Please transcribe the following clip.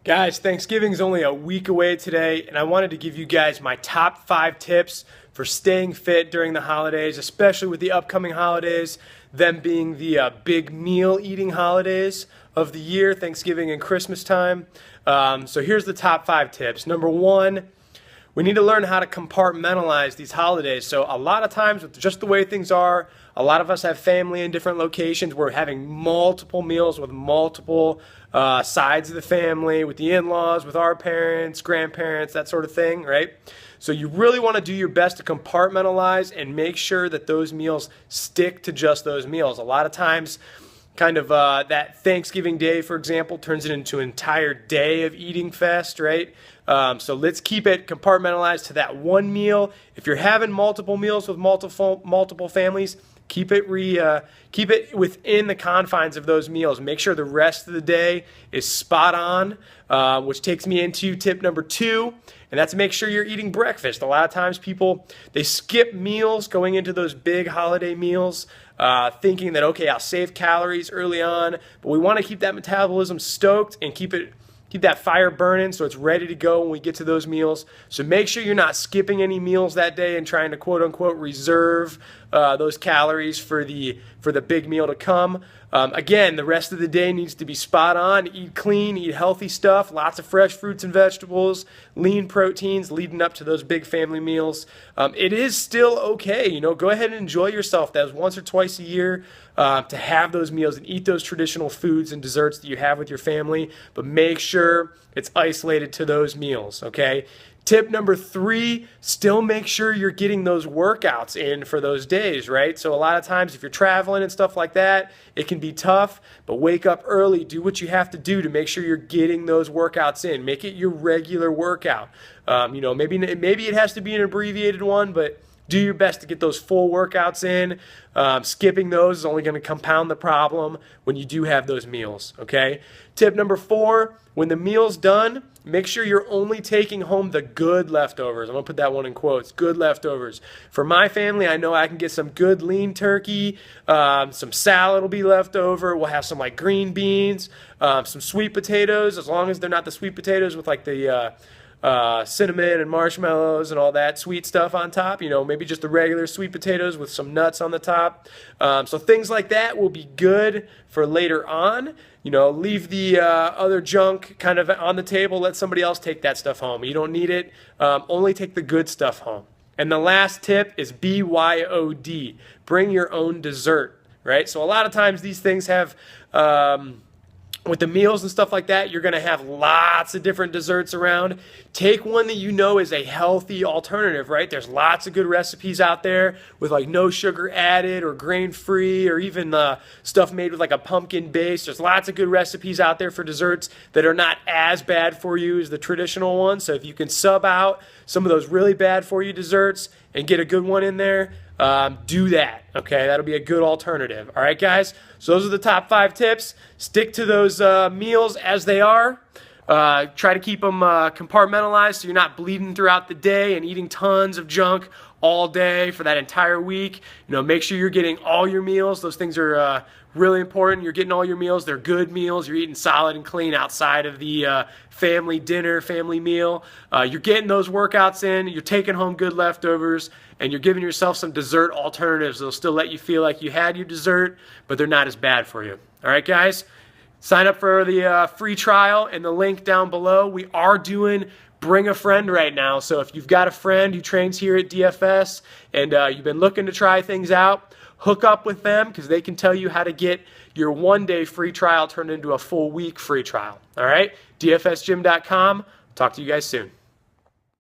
Guys, Thanksgiving's only a week away today, and I wanted to give you guys my top 5 tips for staying fit during the holidays, especially with the upcoming holidays, them being the big meal eating holidays of the year, Thanksgiving and Christmas time. So here's the top 5 tips. Number 1, we need to learn how to compartmentalize these holidays. So a lot of times with just the way things are, a lot of us have family in different locations. We're having multiple meals with multiple sides of the family, with the in-laws, with our parents, grandparents, that sort of thing, right? So you really want to do your best to compartmentalize and make sure that those meals stick to just those meals. A lot of times, that Thanksgiving day, for example, turns it into an entire day of eating fest, right? So let's keep it compartmentalized to that one meal. If you're having multiple meals with multiple families, keep it within the confines of those meals. Make sure the rest of the day is spot on, which takes me into tip number 2, and that's make sure you're eating breakfast. A lot of times people, they skip meals going into those big holiday meals, thinking that, okay, I'll save calories early on, but we want to keep that metabolism stoked and keep that fire burning so it's ready to go when we get to those meals. So make sure you're not skipping any meals that day and trying to quote unquote reserve those calories for the big meal to come. Again, the rest of the day needs to be spot on. Eat clean, eat healthy stuff, lots of fresh fruits and vegetables, lean proteins leading up to those big family meals. It is still okay, go ahead and enjoy yourself those once or twice a year to have those meals and eat those traditional foods and desserts that you have with your family, but make sure it's isolated to those meals, okay? Tip number 3, still make sure you're getting those workouts in for those days, right? So a lot of times if you're traveling and stuff like that, it can be tough, but wake up early, do what you have to do to make sure you're getting those workouts in. Make it your regular workout. Maybe it has to be an abbreviated one, but do your best to get those full workouts in. Skipping those is only going to compound the problem when you do have those meals, okay? Tip number 4, when the meal's done, make sure you're only taking home the good leftovers. I'm going to put that one in quotes, good leftovers. For my family, I know I can get some good lean turkey, some salad will be left over. We'll have some like green beans, some sweet potatoes, as long as they're not the sweet potatoes with like the cinnamon and marshmallows and all that sweet stuff on top, maybe just the regular sweet potatoes with some nuts on the top. So things like that will be good for later on. Leave the other junk kind of on the table. Let somebody else take that stuff home. You don't need it. Only take the good stuff home. And the last tip is BYOD. Bring your own dessert, right? So a lot of times these things have with the meals and stuff like that, you're going to have lots of different desserts around. Take one that you know is a healthy alternative, right? There's lots of good recipes out there with like no sugar added or grain-free or even stuff made with like a pumpkin base. There's lots of good recipes out there for desserts that are not as bad for you as the traditional ones. So if you can sub out some of those really bad for you desserts and get a good one in there, do that, okay? That'll be a good alternative. All right, guys? So those are the top 5 tips. Stick to those meals as they are. Try to keep them compartmentalized so you're not bleeding throughout the day and eating tons of junk all day for that entire week. Make sure you're getting all your meals. Those things are really important. You're getting all your meals. They're good meals. You're eating solid and clean outside of the family dinner, family meal. You're getting those workouts in. You're taking home good leftovers, and you're giving yourself some dessert alternatives that'll still let you feel like you had your dessert, but they're not as bad for you. All right, guys? Sign up for the free trial in the link down below. We are doing Bring a Friend right now. So if you've got a friend who trains here at DFS and you've been looking to try things out, hook up with them because they can tell you how to get your one-day free trial turned into a full week free trial. All right? DFSgym.com. Talk to you guys soon.